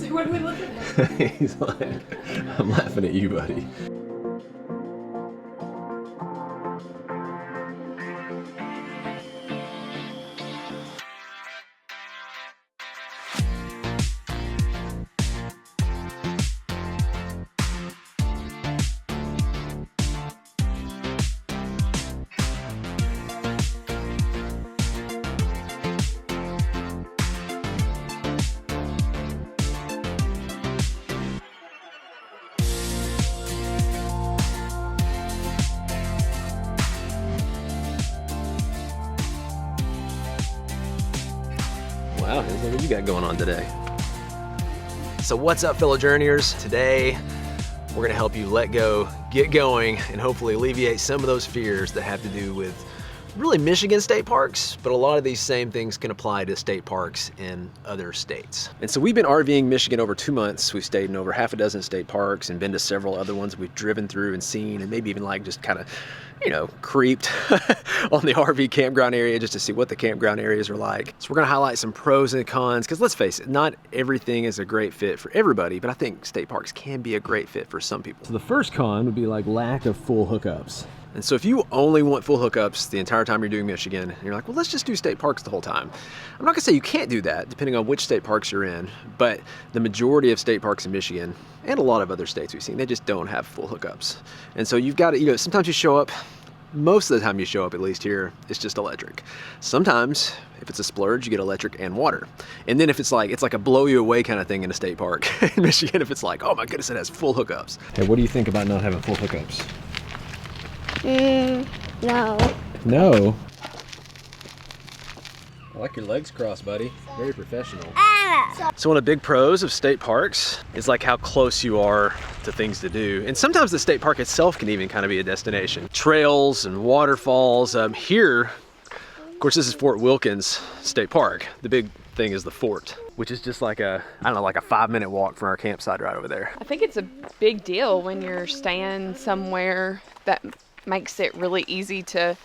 What are we looking at? He's like, I'm laughing at you, buddy. Wow, here's what you got going on today. So what's up, fellow journeyers? Today, we're gonna help you let go, get going, and hopefully alleviate some of those fears that have to do with really Michigan state parks, but a lot of these same things can apply to state parks in other states. And so we've been RVing Michigan over 2 months. We've stayed in over half a dozen state parks and been to several other ones we've driven through and seen, and maybe even like just kind of, you know, creeped on the RV campground area just to see what the campground areas are like. So we're gonna highlight some pros and cons, because let's face it, not everything is a great fit for everybody, but I think state parks can be a great fit for some people. So the first con would be like lack of full hookups. And so if you only want full hookups the entire time you're doing Michigan, and you're like, well, let's just do state parks the whole time. I'm not gonna say you can't do that, depending on which state parks you're in, but the majority of state parks in Michigan, and a lot of other states we've seen, they just don't have full hookups. And so you've got to, you know, sometimes you show up, most of the time you show up, at least here, it's just electric. Sometimes, if it's a splurge, you get electric and water. And then if it's like a blow you away kind of thing in a state park in Michigan, if it's like, oh my goodness, it has full hookups. Hey, what do you think about not having full hookups? No. No? I like your legs crossed, buddy. Very professional. So one of the big pros of state parks is like how close you are to things to do. And sometimes the state park itself can even kind of be a destination. Trails and waterfalls. Here, of course, this is Fort Wilkins State Park. The big thing is the fort, which is just like a, I don't know, like a 5-minute walk from our campsite right over there. I think it's a big deal when you're staying somewhere that makes it really easy to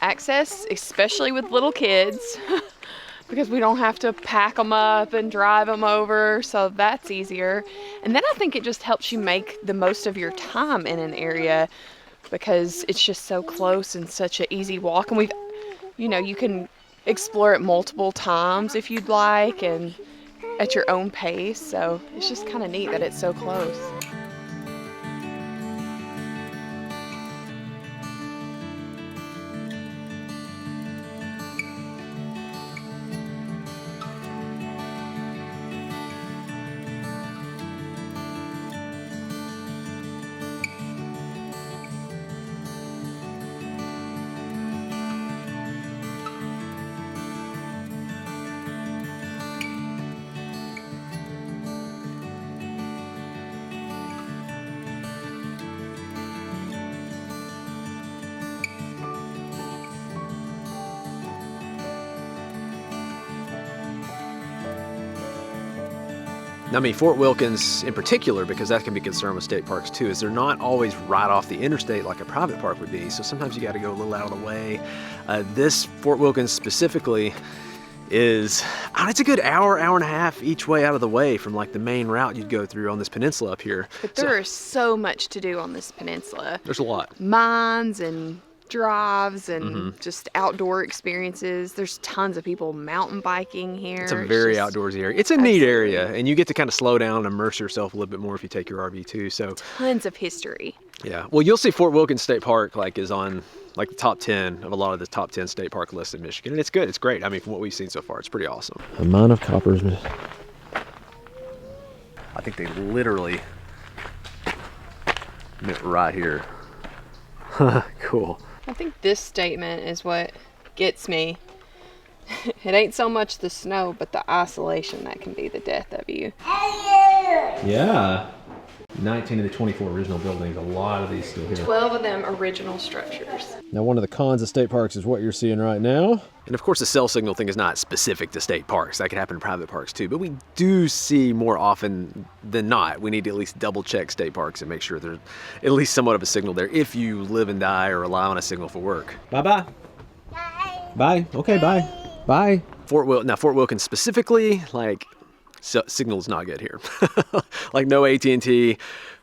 access, especially with little kids, because we don't have to pack them up and drive them over, so that's easier. And then I think it just helps you make the most of your time in an area because it's just so close and such an easy walk. And you can explore it multiple times if you'd like and at your own pace. So it's just kind of neat that it's so close. I mean, Fort Wilkins in particular, because that can be a concern with state parks too, is they're not always right off the interstate like a private park would be. So sometimes you got to go a little out of the way. This Fort Wilkins specifically is, it's a good hour and a half each way out of the way from like the main route you'd go through on this peninsula up here. But there is so much to do on this peninsula. There's a lot. Mines and drives and just outdoor experiences. There's tons of people mountain biking here. It's a very outdoorsy area. It's a neat area, and you get to kind of slow down and immerse yourself a little bit more if you take your RV too. So tons of history. Yeah, well, you'll see Fort Wilkins State Park like is on like the top 10 of a lot of the top 10 state park lists in Michigan, and it's good. It's great. I mean, from what we've seen so far, it's pretty awesome. A mine of coppers. I think they literally meant right here. Cool. I think this statement is what gets me. It ain't so much the snow, but the isolation that can be the death of you. Yeah. 19 of the 24 original buildings, a lot of these still here. 12 of them original structures. Now, one of the cons of state parks is what you're seeing right now. And of course, the cell signal thing is not specific to state parks. That could happen in private parks too, but we do see more often than not, we need to at least double check state parks and make sure there's at least somewhat of a signal there if you live and die or rely on a signal for work. Bye-bye. Bye. Bye. Okay, bye. Bye. Fort Wilkins specifically, like, signal's not good here. Like no AT&T.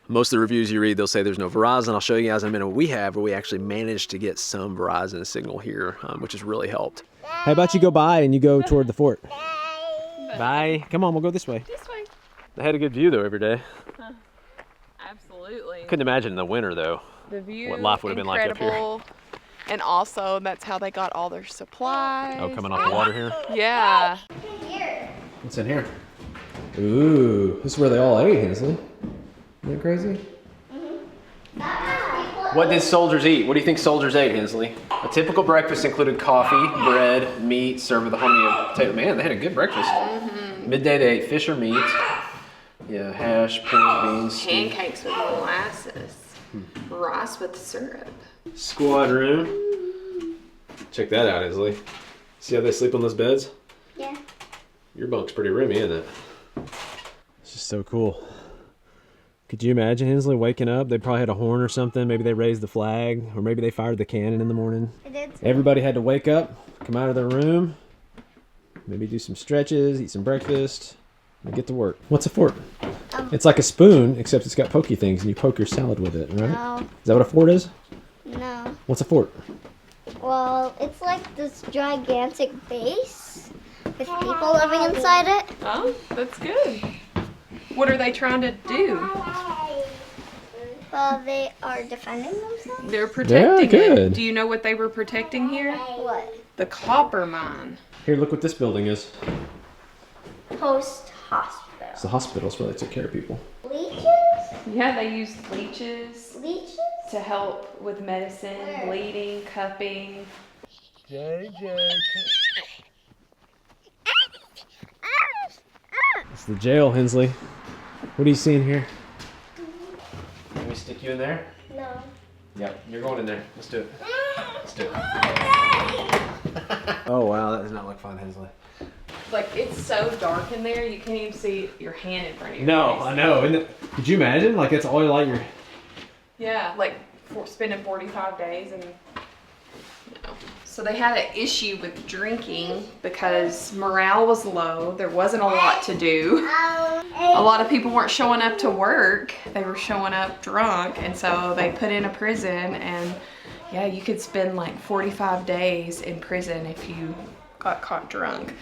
Most of the reviews you read, they'll say there's no Verizon. I'll show you guys in a minute what we have, where we actually managed to get some Verizon signal here, which has really helped. How about you go by and you go toward the fort? Bye. Come on, we'll go this way. This way. They had a good view though every day. Absolutely. Couldn't imagine in the winter though. The view, what life would have been like up here. And also, that's how they got all their supplies. Oh, coming off the water here? Yeah. What's in here? Ooh, this is where they all ate, Hensley. Isn't that crazy? What did soldiers eat? What do you think soldiers ate, Hensley? A typical breakfast included coffee, bread, meat, served with a homemade potato. Man, they had a good breakfast. Midday they ate fish or meat. Yeah, hash, pork, beans. Pancakes with molasses. Rice with syrup. Squad room. Check that out, Hensley. See how they sleep on those beds? Yeah. Your bunk's pretty roomy, isn't it? It's just so cool. Could you imagine Hensley waking up? They probably had a horn or something. Maybe they raised the flag, or maybe they fired the cannon in the morning. I did. Everybody had to wake up, come out of their room, maybe do some stretches, eat some breakfast, and get to work. What's a fork? It's like a spoon, except it's got pokey things, and you poke your salad with it, right? No. Is that what a fort is? No. What's a fort? Well, it's like this gigantic base with people living inside it. Oh, that's good. What are they trying to do? Well, they are defending themselves. They're protecting good. it. Do you know what they were protecting here? What? The copper mine. Here, look what this building is. Post hospital. It's the hospital. It's where they took care of people. Leeches? Yeah, they used leeches Leeches? to help with medicine, bleeding, cupping. It's the jail, Hensley. What are you seeing here? Let me stick you in there? No. Yep, you're going in there. Let's do it. Let's do it. Oh wow, that does not look fun, Hensley. Like, it's so dark in there, you can't even see your hand in front of you. No, I know. Isn't it? Could you imagine? Like, it's all like your... Yeah, like spending 45 days and... No. So they had an issue with drinking because morale was low. There wasn't a lot to do. A lot of people weren't showing up to work. They were showing up drunk, and so they put in a prison, and yeah, you could spend like 45 days in prison if you got caught drunk.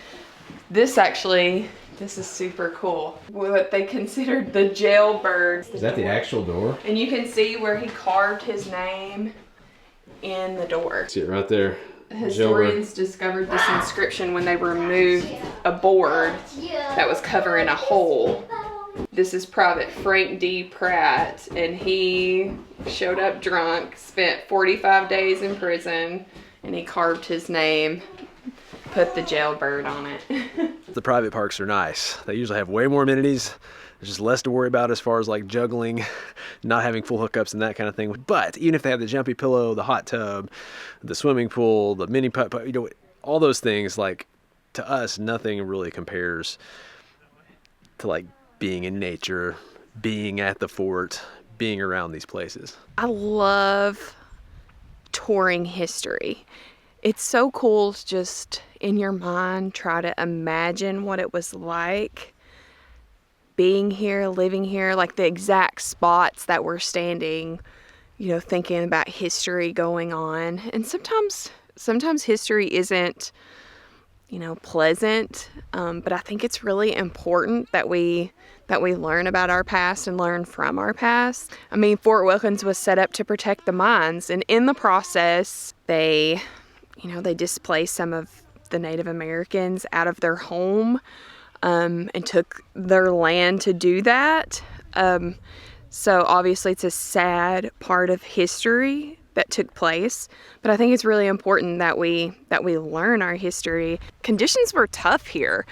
This is super cool. What they considered the jailbird. Is that the actual door? And you can see where he carved his name in the door. See it right there. Historians discovered this inscription when they removed a board that was covering a hole. This is Private Frank D. Pratt, and he showed up drunk, spent 45 days in prison, and he carved his name, put the jailbird on it. The private parks are nice. They usually have way more amenities. There's just less to worry about as far as like juggling, not having full hookups and that kind of thing. But even if they have the jumpy pillow, the hot tub, the swimming pool, the mini putt, you know, all those things, like, to us, nothing really compares to like being in nature, being at the fort, being around these places. I love touring history. It's so cool to just in your mind try to imagine what it was like being here, living here, like the exact spots that we're standing, you know, thinking about history going on. And sometimes history isn't, you know, pleasant, but I think it's really important that we learn about our past and learn from our past. I mean, Fort Wilkins was set up to protect the mines, and in the process, they displaced some of the Native Americans out of their home, and took their land to do that. So obviously it's a sad part of history that took place, but I think it's really important that we learn our history. Conditions were tough here.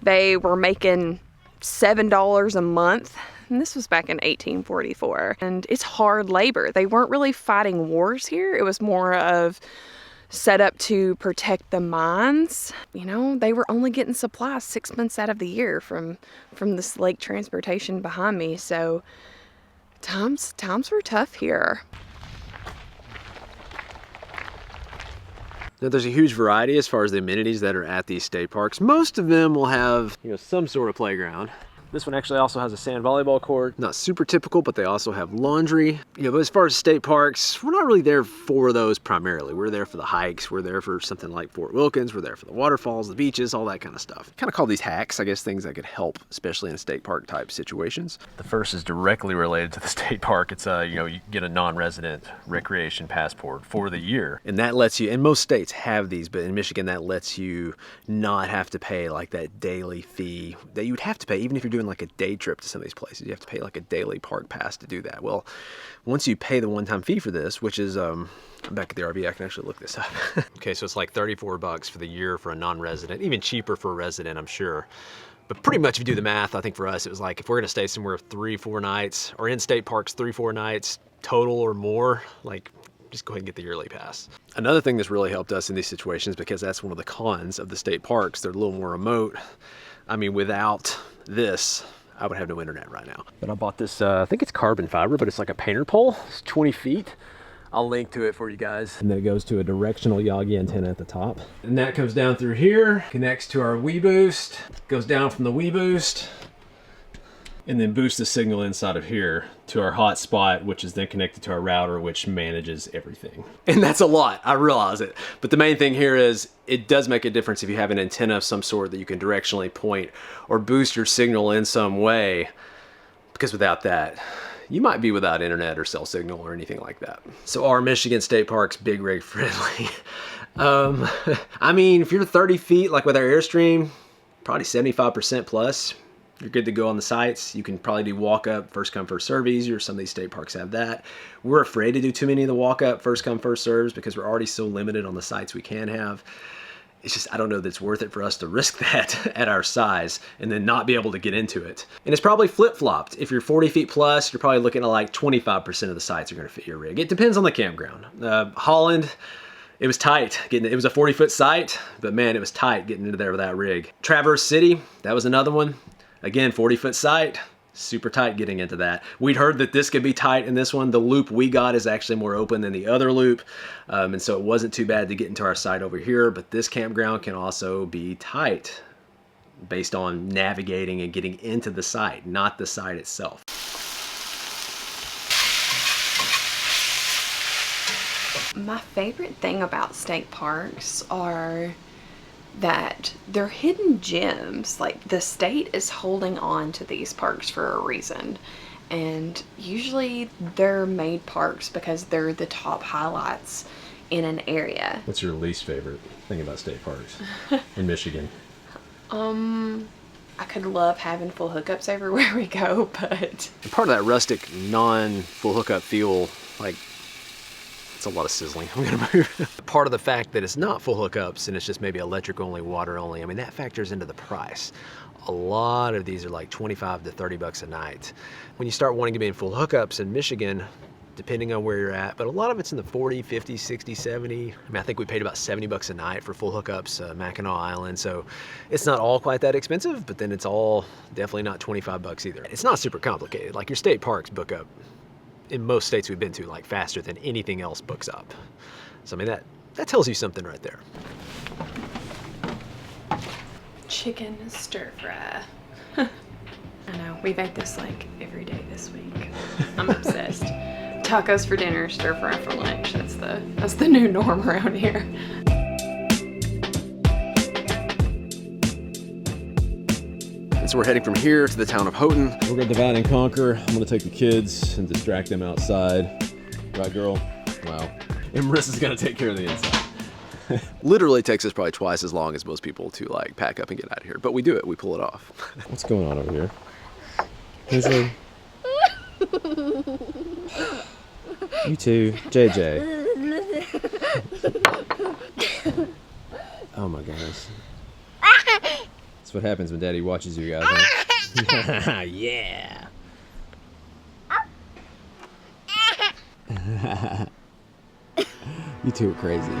They were making $7 a month, and this was back in 1844, and it's hard labor. They weren't really fighting wars here. It was more of set up to protect the mines. You know, they were only getting supplies 6 months out of the year from this lake transportation behind me. So times were tough here. Now there's a huge variety as far as the amenities that are at these state parks. Most of them will have, you know, some sort of playground. This one actually also has a sand volleyball court. Not super typical, but they also have laundry. You know, but as far as state parks, we're not really there for those primarily. We're there for the hikes. We're there for something like Fort Wilkins. We're there for the waterfalls, the beaches, all that kind of stuff. Kind of call these hacks, I guess, things that could help, especially in state park type situations. The first is directly related to the state park. It's you know, you get a non-resident recreation passport for the year. And that lets you, and most states have these, but in Michigan, that lets you not have to pay like that daily fee that you would have to pay even if you're doing like a day trip to some of these places. You have to pay like a daily park pass to do that. Well, once you pay the one-time fee for this, which is back at the RV, I can actually look this up. Okay, so it's like $34 for the year for a non-resident, even cheaper for a resident, I'm sure. But pretty much if you do the math, I think for us, it was like if we're gonna stay somewhere 3-4 nights, or in state parks 3-4 nights total or more, like just go ahead and get the yearly pass. Another thing that's really helped us in these situations, because that's one of the cons of the state parks, they're a little more remote. I mean, without this, I would have no internet right now. But I bought this, I think it's carbon fiber, but it's like a painter pole. It's 20 feet. I'll link to it for you guys. And then it goes to a directional Yagi antenna at the top. And that comes down through here, connects to our Wii Boost, goes down from the Wii Boost, and then boosts the signal inside of here to our hotspot, which is then connected to our router, which manages everything. And that's a lot, I realize it. But the main thing here is it does make a difference if you have an antenna of some sort that you can directionally point or boost your signal in some way, because without that, you might be without internet or cell signal or anything like that. So are Michigan state parks big rig friendly? I mean, if you're 30 feet, like with our Airstream, probably 75% plus, you're good to go on the sites. You can probably do walk up, first come, first serve easier. Some of these state parks have that. We're afraid to do too many of the walk up, first come, first serves because we're already so limited on the sites we can have. It's just, I don't know that it's worth it for us to risk that at our size and then not be able to get into it. And it's probably flip-flopped. If you're 40 feet plus, you're probably looking at like 25% of the sites are gonna fit your rig. It depends on the campground. Holland, it was tight. It was a 40-foot site, but man, it was tight getting into there with that rig. Traverse City, that was another one. Again, 40-foot site, super tight getting into that. We'd heard that this could be tight in this one. The loop we got is actually more open than the other loop. And so it wasn't too bad to get into our site over here, but this campground can also be tight based on navigating and getting into the site, not the site itself. My favorite thing about state parks are that they're hidden gems. Like, the state is holding on to these parks for a reason, and usually they're made parks because they're the top highlights in an area. What's your least favorite thing about state parks in Michigan? I could love having full hookups everywhere we go, but part of that rustic non-full hookup feel, like, it's a lot of sizzling. I'm gonna move. Part of the fact that it's not full hookups and it's just maybe electric only, water only, I mean, that factors into the price. A lot of these are like 25 to 30 bucks a night. When you start wanting to be in full hookups in Michigan, depending on where you're at, but a lot of it's in the 40, 50, 60, 70. I mean, I think we paid about 70 bucks a night for full hookups, Mackinac Island. So it's not all quite that expensive, but then it's all definitely not 25 bucks either. It's not super complicated. Like, your state parks book up in most states we've been to, like, faster than anything else books up. So I mean, that tells you something right there. chicken stir fry. I know, we've ate this like every day this week. I'm obsessed. Tacos for dinner, stir fry for lunch. That's the new norm around here. And so we're heading from here to the town of Houghton. We're gonna divide and conquer. I'm gonna take the kids and distract them outside. Right, girl? Wow. And Marissa's gonna take care of the inside. Literally takes us probably twice as long as most people to like pack up and get out of here. But we do it, we pull it off. What's going on over here? Hensley? You too. JJ. Oh my gosh. That's what happens when Daddy watches you guys, huh? Yeah. You two are crazy.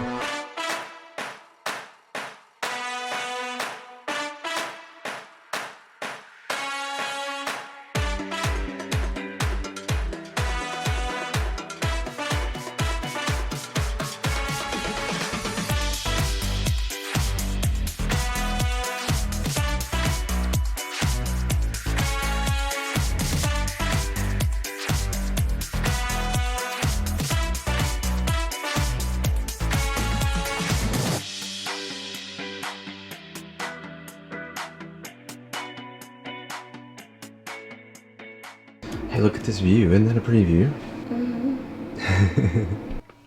Hey, look at this view. Isn't that a pretty view? Mm-hmm.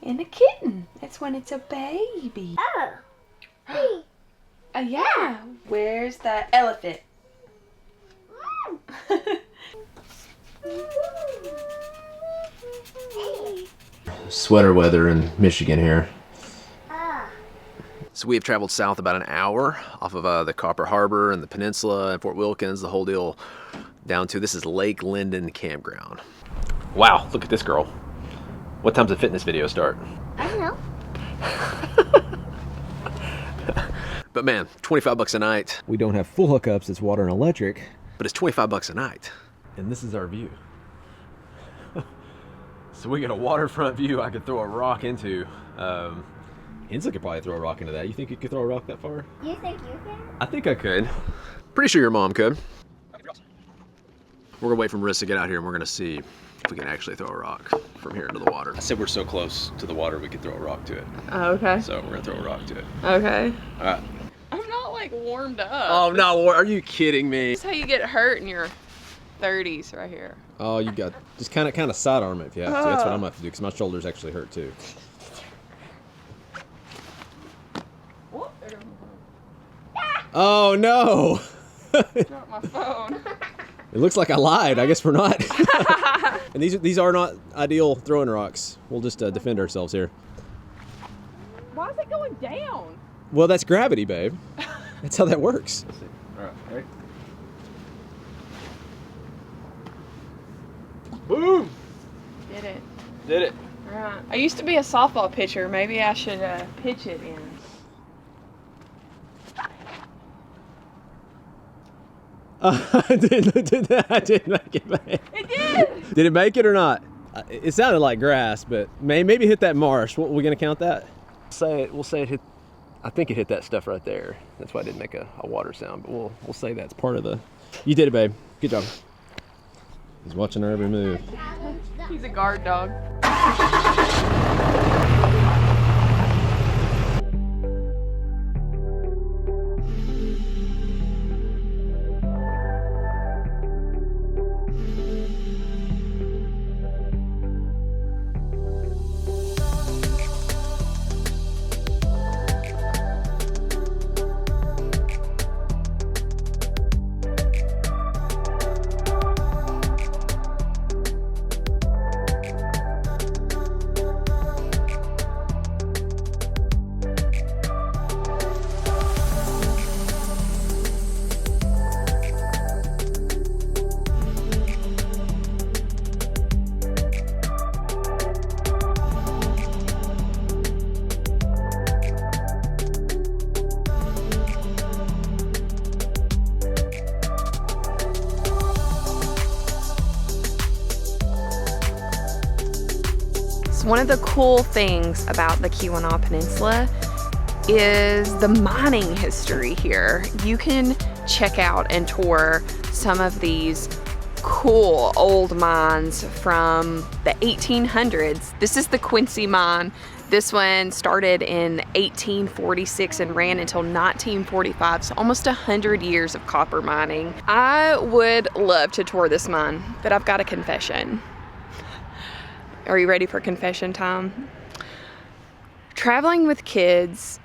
And a kitten. That's when it's a baby. Oh. Yeah. Where's the elephant? Sweater weather in Michigan here. So we have traveled south about an hour off of the Copper Harbor and the peninsula and Fort Wilkins, the whole deal, down to this is Lake Linden Campground. Wow, look at this girl. What time's the fitness video start? I don't know. But man, 25 bucks a night. We don't have full hookups, it's water and electric, but it's 25 bucks a night. And this is our view. So we got a waterfront view I could throw a rock into. Inslee could probably throw a rock into that. You think you could throw a rock that far? You think you can? I think I could. Pretty sure your mom could. We're gonna wait for Marissa to get out here and we're gonna see if we can actually throw a rock from here into the water. I said we're so close to the water we could throw a rock to it. Oh, okay. So we're gonna throw a rock to it. Okay. All right. I'm not like warmed up. Oh no, are you kidding me? That's how you get hurt in your 30s right here. Oh, you got, just kind of sidearm it if you have to. That's what I'm gonna have to do because my shoulders actually hurt too. Oh no! Dropped my phone. It looks like I lied. I guess we're not. And these are not ideal throwing rocks. We'll just defend ourselves here. Why is it going down? Well, that's gravity, babe. That's how that works. Let's see. All right, ready? Boom! Did it. Did it. All right. I used to be a softball pitcher. Maybe I should pitch it in. I didn't make it, babe. It did! Did it make it or not? It sounded like grass, but maybe hit that marsh. What, we're gonna count that? We'll say it hit. I think it hit that stuff right there. That's why I didn't make a water sound. But we'll say that's part of the. You did it, babe. Good job. He's watching our every move. He's a guard dog. One of the cool things about the Keweenaw Peninsula is the mining history here. You can check out and tour some of these cool old mines from the 1800s. This is the Quincy mine. This one started in 1846 and ran until 1945, so almost 100 years of copper mining. I would love to tour this mine, but I've got a confession. Are you ready for confession time? Traveling with kids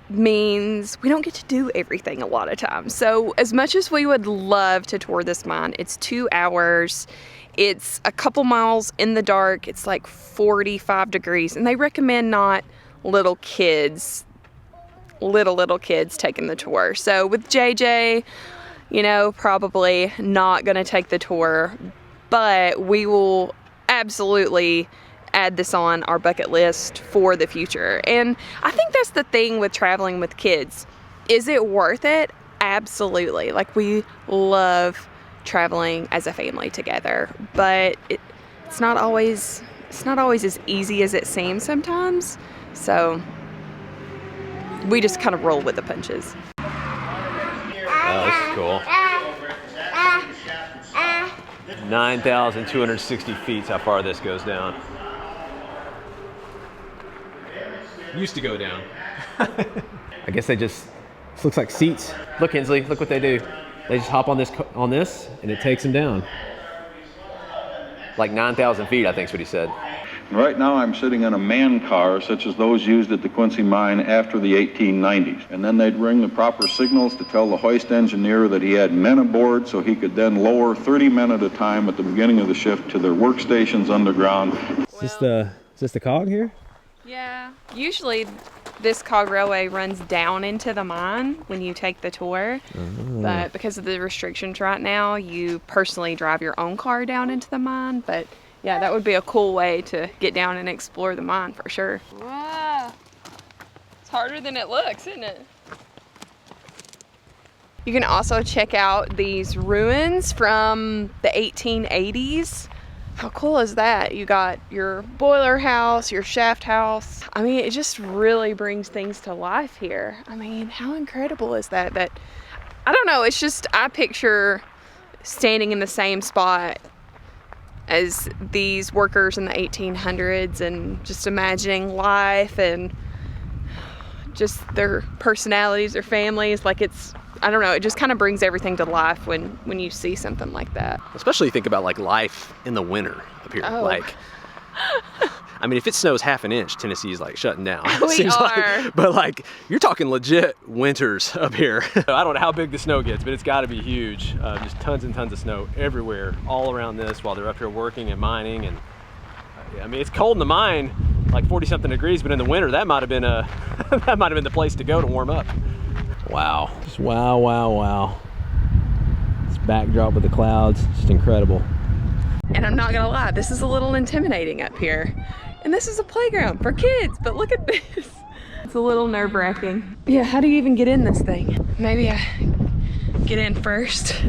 means we don't get to do everything a lot of times. So as much as we would love to tour this mine, it's 2 hours. It's a couple miles in the dark. It's like 45 degrees. And they recommend not little kids taking the tour. So with JJ, you know, probably not gonna take the tour, but we will absolutely add this on our bucket list for the future. And I think that's the thing with traveling with kids. Is it worth it? Absolutely. Like, we love traveling as a family together, but it's not always as easy as it seems sometimes. So we just kind of roll with the punches. Oh, this is cool. 9,260 feet is how far this goes down. Used to go down. I guess this looks like seats. Look, Inslee, look what they do. They just hop on this, and it takes them down. Like 9,000 feet, I think is what he said. Right now I'm sitting in a man car such as those used at the Quincy mine after the 1890s. And then they'd ring the proper signals to tell the hoist engineer that he had men aboard so he could then lower 30 men at a time at the beginning of the shift to their workstations underground. Is this the cog here? Yeah. Usually this cog railway runs down into the mine when you take the tour. But because of the restrictions right now, you personally drive your own car down into the mine. But yeah, that would be a cool way to get down and explore the mine for sure. Wow. It's harder than it looks, isn't it? You can also check out these ruins from the 1880s. How cool is that? You got your boiler house, your shaft house. I mean, it just really brings things to life here. I mean, how incredible is that? That, I don't know, it's just, I picture standing in the same spot as these workers in the 1800s and just imagining life and just their personalities, their families. Like, it's, I don't know, it just kind of brings everything to life when you see something like that. Especially you think about like life in the winter up here. Oh. Like, I mean, if it snows half an inch, Tennessee's like shutting down. We are. Like, but like, you're talking legit winters up here. I don't know how big the snow gets, but it's got to be huge. Just tons and tons of snow everywhere, all around this while they're up here working and mining. And I mean, it's cold in the mine, like 40 something degrees, but in the winter, that might have been the place to go to warm up. Wow. Just wow, wow, wow. This backdrop with the clouds, just incredible. And I'm not gonna lie, this is a little intimidating up here. And this is a playground for kids, but look at this. It's a little nerve-wracking. Yeah, how do you even get in this thing? Maybe I get in first.